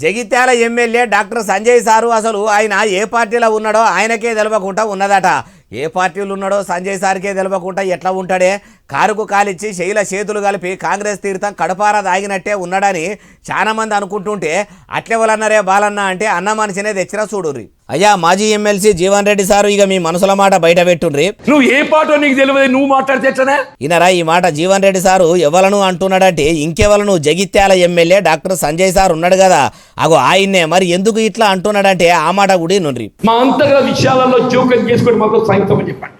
Jagtial MLA doctor Sanjay sir అసలు ఆయన ఏ పార్టీలో ఉన్నాడో ఆయనకే తెలవకుండా ఉన్నదట. ఏ పార్టీలు ఉన్నాడో సంజయ్ సార్కే తెలవకుండా ఎట్లా ఉంటాడే? కారుకు కాలిచ్చి శైల చేతులు కలిపి కాంగ్రెస్ తీర్థం కడపార దాగినట్టే ఉన్నాడని చాలా మంది అనుకుంటుంటే అట్లెవలన్నారే బాలన్న అంటే అన్న మనిషినే తెచ్చినా చూడుర్రి. అయ్యా మాజీ ఎమ్మెల్సీ జీవన్ రెడ్డి సారు ఇక మీ మనసుల మాట బయట పెట్టుండ్రి. నువ్వు ఏ పాటో నీకు తెలియదు, నువ్వు మాట్లాడితే ఈయనరా ఈ మాట జీవన్ రెడ్డి సారు ఎవలను అంటున్నాడంటే ఇంకెవలను Jagtial MLA doctor Sanjay sir ఉన్నాడు కదా, అగో ఆయన్నే. మరి ఎందుకు ఇట్లా అంటున్నాడంటే ఆ మాట కూడా నుండ్రి. మా అంతగా విషయాలలో జోక్యం చేసుకొని మాకు సాయంత్రం చెప్పండి.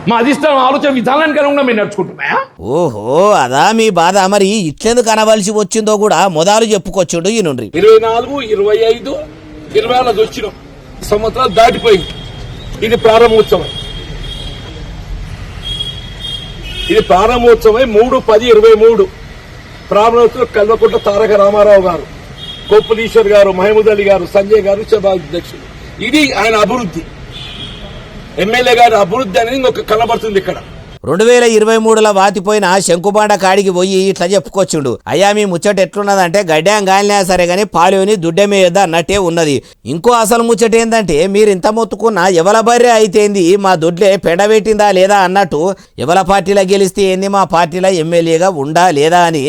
మా అధిష్టానం ఆలోచన విధానానికి అనుగుణంగా మేము నడుచుకుంటున్నాయా? ఓహో అదా మీ బాధ. మరి ఇట్లెందుకు అనవలసి వచ్చిందో కూడా మొదలు చెప్పుకొచ్చుండు ఈ నుండ్రి. 24, 25, 26 వచ్చిన సంవత్సరాలు దాటిపోయింది. ఇది ప్రారంభోత్సవం. ఇది ప్రారంభోత్సవమై 3/10/23 ప్రారంభోత్సవం కల్వకుంట్ల తారక రామారావు గారు, కొప్పులీశ్వర్ గారు, మహమూద్ అలీ గారు, సంజయ్ గారు సభా అధ్యక్షులు. ఇది ఆయన అభివృద్ధి, ఎమ్మెల్యే గారి అభివృద్ధి అనేది ఇంకొక కనబడుతుంది ఇక్కడ. 2023లో వాతిపోయిన శంకుబాండ కాడికి పోయి ఇట్లా చెప్పుకొచ్చుండు. అయ్యా మీ ముచ్చట ఎట్లున్నదంటే గడ్డాం గాలినా సరే గానీ పాలుని దుడ్డమేయద్దు అన్నట్టే ఉన్నది. ఇంకో అసలు ముచ్చట ఏందంటే మీరు ఇంత మొత్తుకున్న ఎవల బర్రె అయితేంది, మా దొడ్లే పెడబెట్టిందా లేదా అన్నట్టు ఎవల పార్టీలో గెలిస్తే ఏంది, మా పార్టీలో ఎమ్మెల్యేగా ఉండా లేదా అని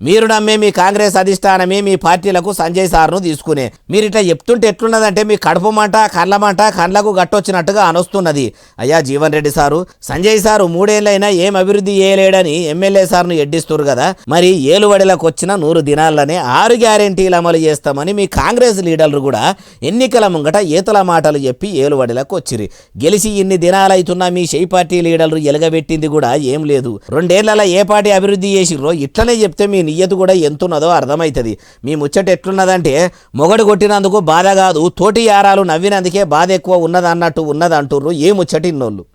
మీరు నమ్మే మీ కాంగ్రెస్ అధిష్టానమే మీ పార్టీలకు సంజయ్ సార్ను తీసుకునే. మీరు ఇట్లా చెప్తుంటే ఎట్లున్నదంటే మీ కడుపు మంట కళ్ళమంట కళ్ళకు గట్టొచ్చినట్టుగా అనొస్తున్నది. అయ్యా జీవన్ రెడ్డి సారు, సంజయ్ సారు 3 ఏళ్ళ ఏం అభివృద్ధి చేయలేడని ఎమ్మెల్యే సార్ను ఎడ్డిస్తారు కదా. మరి ఏలుబడిలకు వచ్చిన 100 దినాల్లోనే 6 గ్యారెంటీలు అమలు చేస్తామని మీ కాంగ్రెస్ లీడర్లు కూడా ఎన్నికల ముంగట ఏతుల మాటలు చెప్పి ఏలుబడిలకు వచ్చిరి. గెలిచి ఇన్ని దినాలైతున్నా మీ షై పార్టీ లీడర్లు ఎలగబెట్టింది కూడా ఏం లేదు. 2 ఏళ్లలో ఏ పార్టీ అభివృద్ధి చేసిర్రో ఇట్లనే చెప్తే మీ నియ్యత కూడా ఎంతున్నదో అర్థమవుతుంది. మీ ముచ్చట ఎట్లున్నదంటే మొగడు కొట్టినందుకు బాధ కాదు, తోటి యారాలు నవ్వినందుకే బాధ ఎక్కువ ఉన్నదన్నట్టు ఉన్నదంటుర్రు ఏ ముచ్చట ఇన్నోళ్ళు.